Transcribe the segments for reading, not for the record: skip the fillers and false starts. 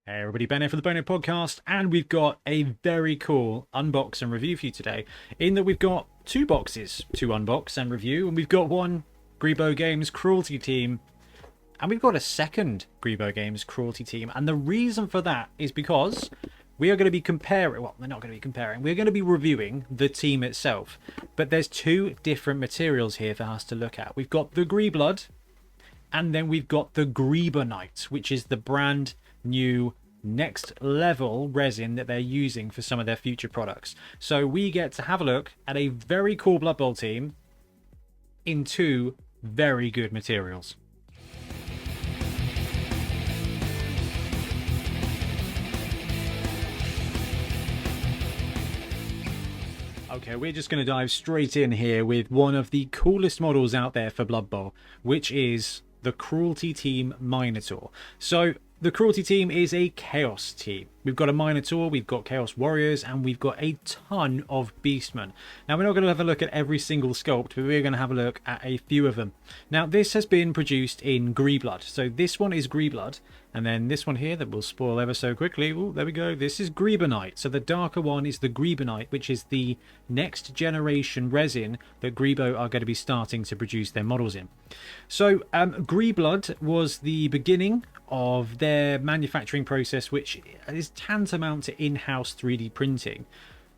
Hey everybody, Ben here for the Bonehead podcast, and we've got a very cool unbox and review for you today, in that we've got two boxes to unbox and review, and we've got one Greebo Games Cruelty team, and we've got a second Greebo Games Cruelty team, and the reason for that is because we are going to be comparing, well, we're not going to be comparing, we're going to be reviewing the team itself, but there's two different materials here for us to look at. We've got the Greeblood, and then we've got the Greebonite, which is the brand new next level resin that they're using for some of their future products. So we get to have a look at a very cool Blood Bowl team in two very good materials. Okay, we're just going to dive straight in here with one of the coolest models out there for Blood Bowl, which is the Cruelty Team Minotaur. So the Cruelty team is a Chaos team. We've got a Minotaur, we've got Chaos Warriors, and we've got a ton of Beastmen. Now, we're not going to have a look at every single sculpt, but we're going to have a look at a few of them. Now, this has been produced in Greeblood. So this one is Greeblood, and then this one here that will spoil ever so quickly. Oh, there we go. This is Greebonite. So the darker one is the Greebonite, which is the next generation resin that Greebo are going to be starting to produce their models in. So Greeblood was the beginning of their manufacturing process, which is tantamount to in-house 3D printing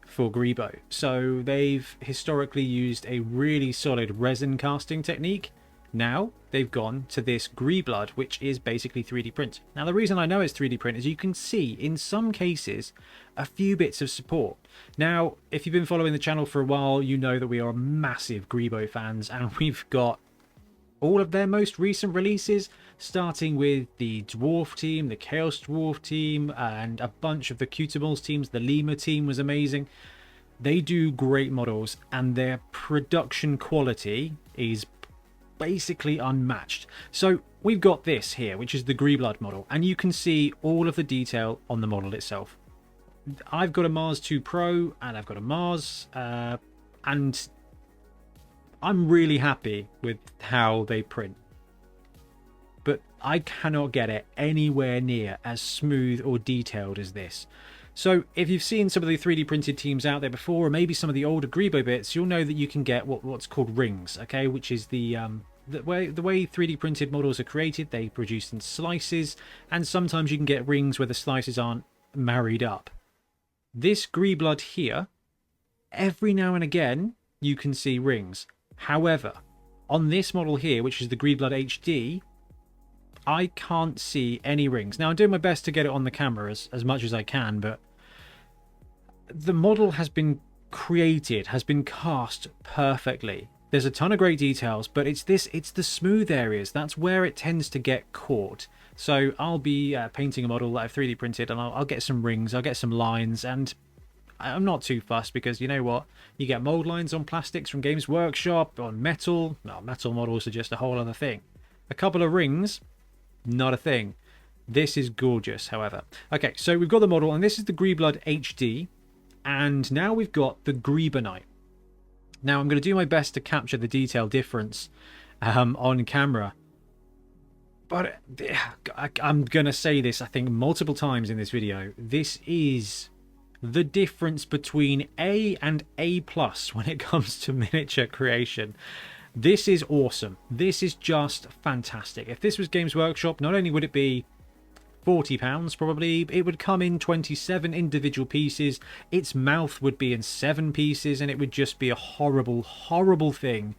for Greebo. So they've historically used a really solid resin casting technique. Now they've gone to this Greeblood, which is basically 3D print. Now the reason I know it's 3D print is you can see in some cases a few bits of support. Now if you've been following the channel for a while, you know that we are massive Greebo fans, and we've got all of their most recent releases, starting with the Dwarf team, the Chaos Dwarf team, and a bunch of the Cutables teams. The Lemur team was amazing. They do great models, and their production quality is basically unmatched. So we've got this here, which is the Greeblood model, and you can see all of the detail on the model itself. I've got a Mars 2 Pro, and I've got a Mars, and I'm really happy with how they print, but I cannot get it anywhere near as smooth or detailed as this. So if you've seen some of the 3D printed teams out there before, or maybe some of the older Greebo bits, you'll know that you can get what's called rings, okay, which is the way 3D printed models are created. They produce in slices, and sometimes you can get rings where the slices aren't married up. This Greeblood here, every now and again you can see rings. However, on this model here, which is the Greeblood HD, I can't see any rings. Now, I'm doing my best to get it on the camera as much as I can, but the model has been created, has been cast perfectly. There's a ton of great details, but it's the smooth areas. That's where it tends to get caught. So I'll be painting a model that I've 3D printed, and I'll get some rings, I'll get some lines, and I'm not too fussed, because you know what? You get mold lines on plastics from Games Workshop, on metal. No, metal models are just a whole other thing. A couple of rings, not a thing. This is gorgeous, however. Okay, so we've got the model, and this is the Greeblood HD, and now we've got the Greebonite. Now I'm going to do my best to capture the detail difference on camera, but I'm going to say this, I think, multiple times in this video. This is the difference between A and A+ when it comes to miniature creation. This is awesome. This is just fantastic. If this was Games Workshop, not only would it be £40 probably, it would come in 27 individual pieces. Its mouth would be in 7 pieces, and it would just be a horrible, horrible thing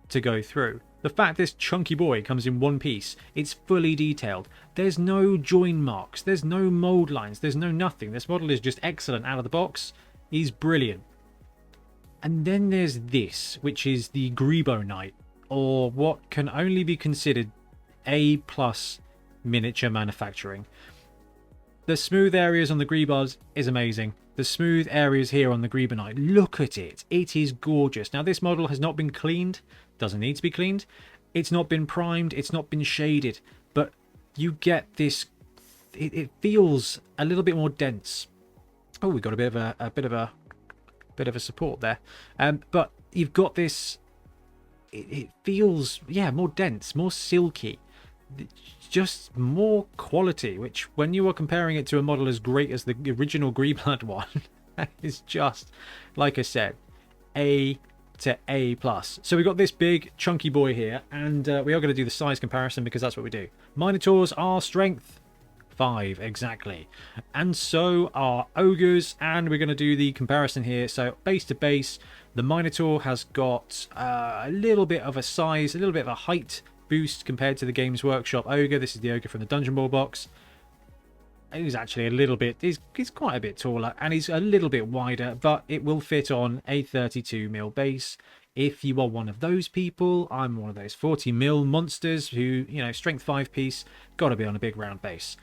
to go through. The fact this chunky boy comes in one piece, it's fully detailed. There's no join marks, there's no mold lines, there's no nothing. This model is just excellent out of the box. He's brilliant. And then there's this, which is the Greebonite, or what can only be considered A+ miniature manufacturing. The smooth areas on the Greeblood is amazing. The smooth areas here on the Greebonite, look at it. It is gorgeous. Now, this model has not been cleaned. Doesn't need to be cleaned. It's not been primed. It's not been shaded. But you get this. It feels a little bit more dense. Oh, we got a bit of a support there. But you've got this. It feels, yeah, more dense, more silky. just more quality, which when you are comparing it to a model as great as the original Greeblood one, is just, like I said, A to A+. So we got this big chunky boy here, and we are going to do the size comparison because that's what we do. Minotaurs are strength 5 exactly, and so are ogres, and we're going to do the comparison here. So base to base, the Minotaur has got a little bit of a size, a little bit of a height boost compared to the Games Workshop ogre. This is the ogre from the Dungeon Ball box. He's actually a little bit, he's quite a bit taller, and he's a little bit wider, but it will fit on a 32mm base. If you are one of those people, I'm one of those 40mm monsters who, you know, strength 5 piece, gotta be on a big round base.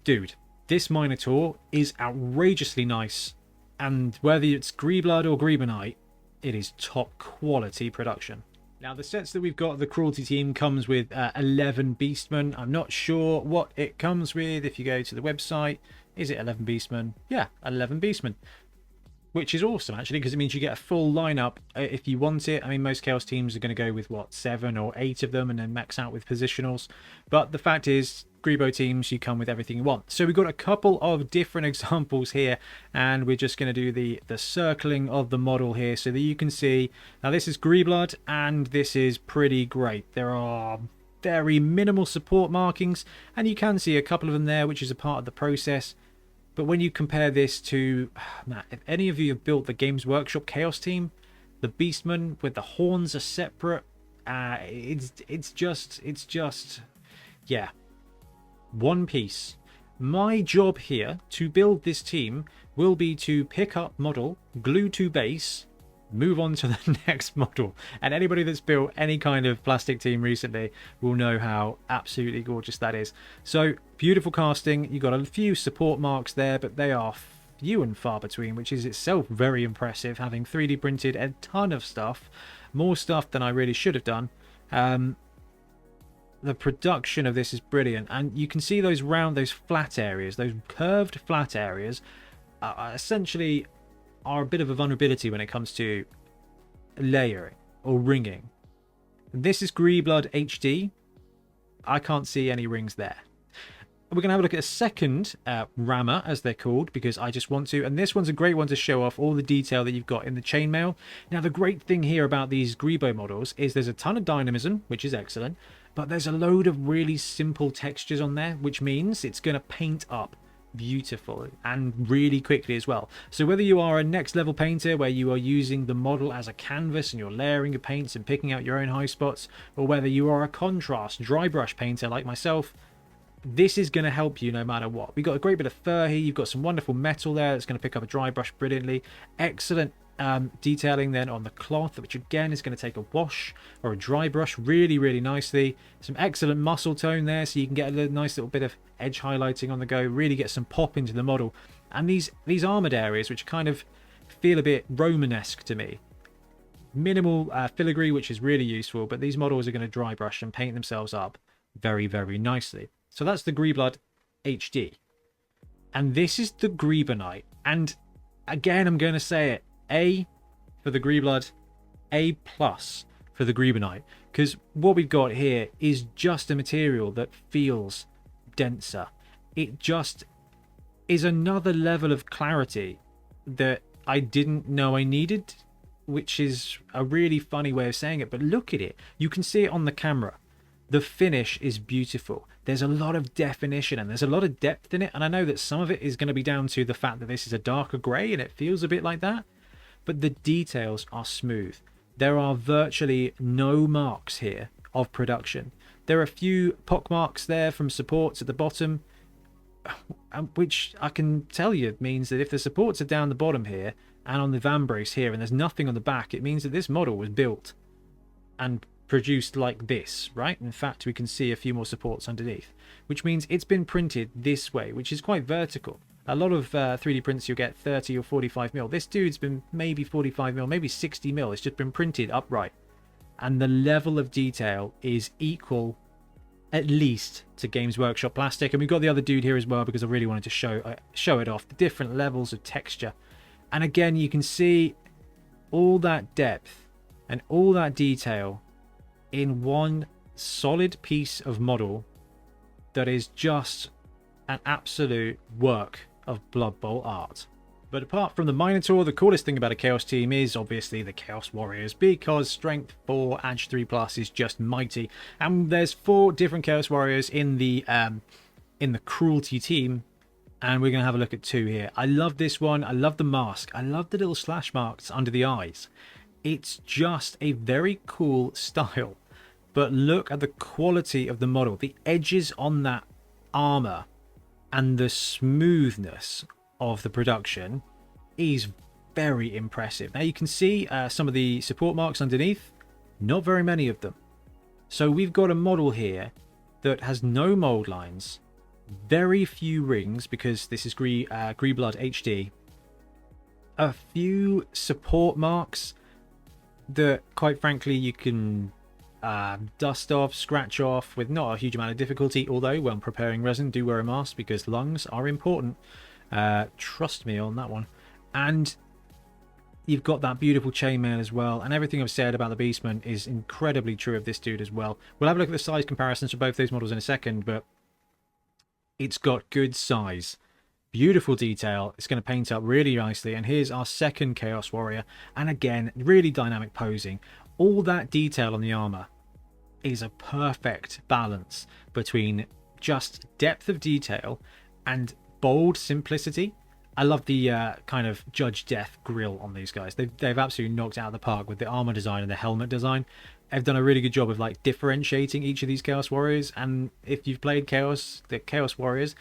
Dude, this Minotaur is outrageously nice, and whether it's Greeblood or Greebonite, it is top quality production. Now, the sets that we've got, the Cruelty team comes with 11 Beastmen. I'm not sure what it comes with. If you go to the website, is it 11 Beastmen? Yeah, 11 Beastmen. Which is awesome, actually, because it means you get a full lineup if you want it. I mean, most Chaos teams are going to go with, what, 7 or 8 of them and then max out with positionals. But the fact is, Greebo teams, you come with everything you want. So we've got a couple of different examples here, and we're just going to do the circling of the model here so that you can see. Now, this is Greeblood, and this is pretty great. There are very minimal support markings, and you can see a couple of them there, which is a part of the process. But when you compare this to, man, if any of you have built the Games Workshop Chaos team, the Beastmen with the horns are separate. It's just, yeah, one piece. My job here to build this team will be to pick up model, glue to base, move on to the next model. And anybody that's built any kind of plastic team recently will know how absolutely gorgeous that is. So beautiful casting. You got a few support marks there, but they are few and far between, which is itself very impressive, having 3D printed a ton of stuff, more stuff than I really should have done. The production of this is brilliant, and you can see those flat areas, those curved flat areas essentially are a bit of a vulnerability when it comes to layering or ringing. This is Greeblood HD. I can't see any rings there. We're going to have a look at a second rammer, as they're called, because I just want to. And this one's a great one to show off all the detail that you've got in the chainmail. Now, the great thing here about these Greebo models is there's a ton of dynamism, which is excellent, but there's a load of really simple textures on there, which means it's going to paint up beautiful and really quickly as well. So whether you are a next level painter where you are using the model as a canvas and you're layering your paints and picking out your own high spots, or whether you are a contrast dry brush painter like myself, this is going to help you no matter what. We've got a great bit of fur here. You've got some wonderful metal there that's going to pick up a dry brush brilliantly. Excellent detailing then on the cloth, which again is going to take a wash or a dry brush really nicely. Some excellent muscle tone there, so you can get a nice little bit of edge highlighting on the go, really get some pop into the model. And these armored areas, which kind of feel a bit Romanesque to me, minimal filigree, which is really useful, but these models are going to dry brush and paint themselves up very nicely. So that's the Greeblood HD, and this is the Greebonite. And again, I'm going to say it, A for the Greeblood, A+ for the Greebonite, because what we've got here is just a material that feels denser. It just is another level of clarity that I didn't know I needed, which is a really funny way of saying it, but look at it. You can see it on the camera. The finish is beautiful. There's a lot of definition and there's a lot of depth in it, and I know that some of it is going to be down to the fact that this is a darker grey and it feels a bit like that, but the details are smooth. There are virtually no marks here of production. There are a few pock marks there from supports at the bottom, which I can tell you means that if the supports are down the bottom here and on the van brace here and there's nothing on the back, it means that this model was built and produced like this, right? In fact, we can see a few more supports underneath, which means it's been printed this way, which is quite vertical. A lot of 3D prints you'll get 30 or 45mm. This dude's been maybe 45mm, maybe 60mm. It's just been printed upright, and the level of detail is equal at least to Games Workshop plastic. And we've got the other dude here as well because I really wanted to show it off, the different levels of texture. And again, you can see all that depth and all that detail in one solid piece of model that is just an absolute work of Blood Bowl art. But apart from the Minotaur, the coolest thing about a Chaos team is obviously the Chaos Warriors, because Strength 4 Edge 3 Plus is just mighty. And there's 4 different Chaos Warriors in the Cruelty team, and we're going to have a look at 2 here. I love this one. I love the mask. I love the little slash marks under the eyes. It's just a very cool style. But look at the quality of the model. The edges on that armor and the smoothness of the production is very impressive. Now you can see some of the support marks underneath. Not very many of them. So we've got a model here that has no mold lines, very few rings, because this is Greeblood HD. A few support marks that, quite frankly, you can dust off, scratch off with not a huge amount of difficulty, although when preparing resin, do wear a mask because lungs are important. Trust me on that one. And you've got that beautiful chainmail as well, and everything I've said about the Beastman is incredibly true of this dude as well. We'll have a look at the size comparisons for both those models in a second, but it's got good size, beautiful detail. It's going to paint up really nicely. And here's our second Chaos Warrior, and again, really dynamic posing. All that detail on the armor is a perfect balance between just depth of detail and bold simplicity. I love the kind of Judge Death grill on these guys. They've absolutely knocked it out of the park with the armor design and the helmet design. They've done a really good job of like differentiating each of these Chaos Warriors. And if you've played the Chaos Warriors,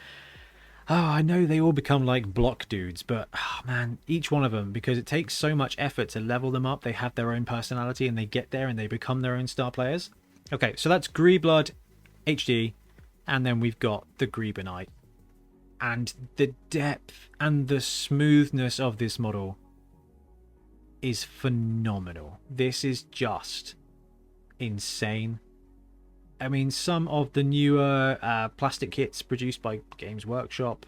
I know they all become like block dudes, but man, each one of them, because it takes so much effort to level them up, they have their own personality and they get there and they become their own star players. Okay, so that's Greeblood HD, and then we've got the Greebonite. And the depth and the smoothness of this model is phenomenal. This is just insane. I mean, some of the newer plastic kits produced by Games Workshop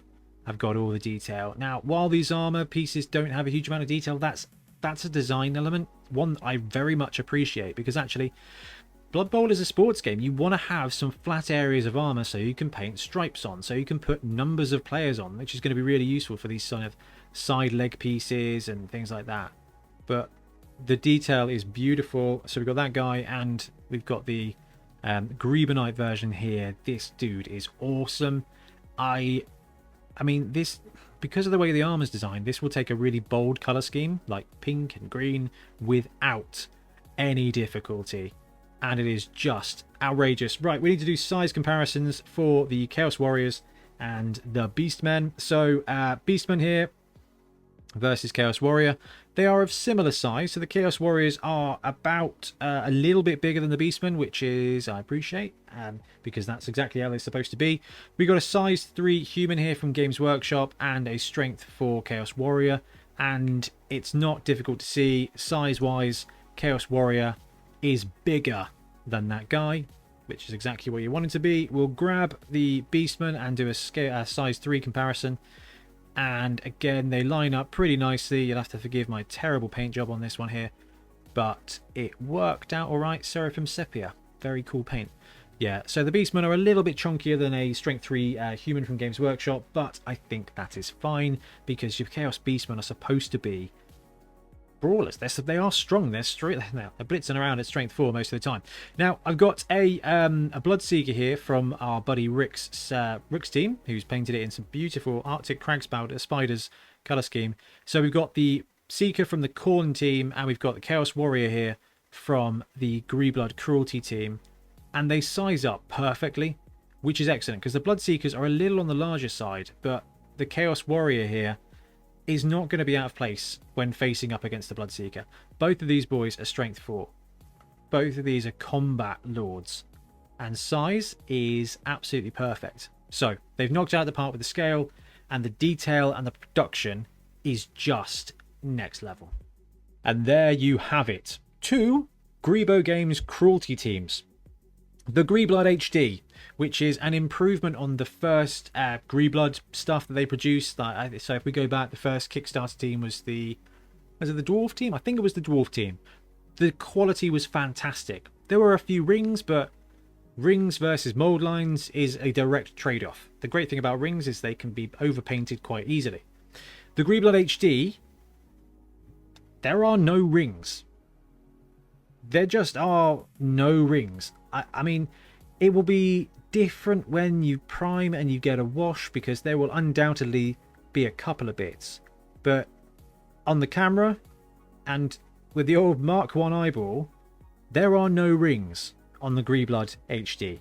have got all the detail. Now, while these armor pieces don't have a huge amount of detail, that's a design element, one I very much appreciate, because actually Blood Bowl is a sports game. You want to have some flat areas of armor so you can paint stripes on, so you can put numbers of players on, which is going to be really useful for these sort of side leg pieces and things like that. But the detail is beautiful. So we've got that guy, and we've got the Greebonite version here. This dude is awesome. I mean, this, because of the way the armor's designed, this will take a really bold color scheme like pink and green without any difficulty. And it is just outrageous. Right, we need to do size comparisons for the Chaos Warriors and the Beastmen. So Beastmen here versus Chaos Warrior. They are of similar size. So the Chaos Warriors are about a little bit bigger than the Beastmen, which is, I appreciate, because that's exactly how they're supposed to be. We got a size 3 human here from Games Workshop and a strength 4 Chaos Warrior. And it's not difficult to see, size-wise, Chaos Warrior is bigger than that guy, which is exactly what you want it to be. We'll grab the Beastman and do a size 3 comparison. And again, they line up pretty nicely. You'll have to forgive my terrible paint job on this one here, but it worked out all right. Seraphim Sepia, very cool paint. Yeah, so the Beastmen are a little bit chunkier than a Strength 3 human from Games Workshop, but I think that is fine, because your Chaos Beastmen are supposed to be brawlers. They are strong. They're straight. They're blitzing around at Strength 4 most of the time. Now I've got a Bloodseeker here from our buddy Rick's team, who's painted it in some beautiful Arctic crag spiders color scheme. So we've got the Seeker from the Khorne team, and we've got the Chaos Warrior here from the Greeblood Cruelty team, and they size up perfectly, which is excellent, because the Bloodseekers are a little on the larger side, but the Chaos Warrior here is not going to be out of place when facing up against the Bloodseeker. Both of these boys are Strength 4. Both of these are combat lords. And size is absolutely perfect. So, they've knocked out the park with the scale, and the detail and the production is just next level. And there you have it. 2 Greebo Games Cruelty teams. The Greeblood HD, which is an improvement on the first Greeblood stuff that they produced. So if we go back, the first Kickstarter team was it the Dwarf team? I think it was the Dwarf team. The quality was fantastic. There were a few rings, but Rings versus mold lines is a direct trade-off. The great thing about rings is they can be overpainted quite easily. The Greeblood HD, there are no rings. There just are no rings. I mean, it will be different when you prime and you get a wash, because there will undoubtedly be a couple of bits. But on the camera and with the old Mark 1 eyeball, there are no rings on the Greeblood HD.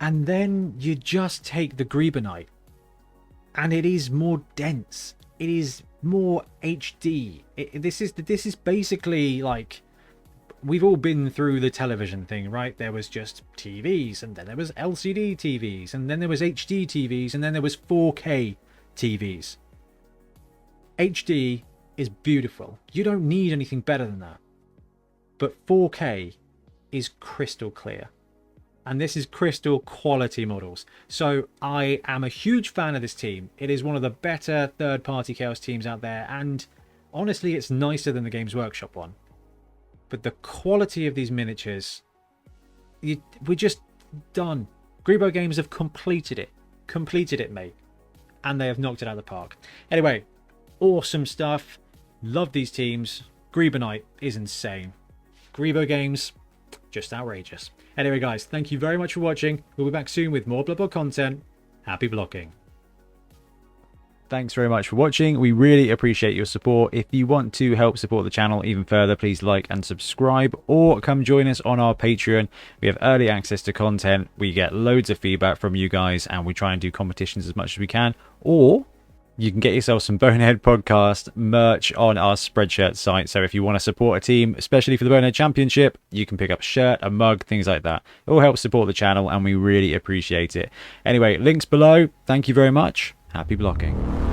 And then you just take the Greebonite, and it is more dense. It is more HD. This is basically like, we've all been through the television thing, right? There was just TVs, and then there was LCD TVs, and then there was HD TVs, and then there was 4K TVs. HD is beautiful. You don't need anything better than that. But 4K is crystal clear. And this is crystal quality models. So I am a huge fan of this team. It is one of the better third-party Chaos teams out there, and honestly, it's nicer than the Games Workshop one. But the quality of these miniatures, we're just done. Greebo Games have completed it. Completed it, mate. And they have knocked it out of the park. Anyway, awesome stuff. Love these teams. Greebonite is insane. Greebo Games, just outrageous. Anyway, guys, thank you very much for watching. We'll be back soon with more Blood Bowl content. Happy blocking. Thanks very much for watching. We really appreciate your support. If you want to help support the channel even further, please like and subscribe, or come join us on our Patreon. We have early access to content. We get loads of feedback from you guys, and we try and do competitions as much as we can. Or you can get yourself some Bonehead podcast merch on our Spreadshirt site. So if you want to support a team, especially for the Bonehead Championship, you can pick up a shirt, a mug, things like that. It all helps support the channel, and we really appreciate it. Anyway, links below. Thank you very much. Happy blocking.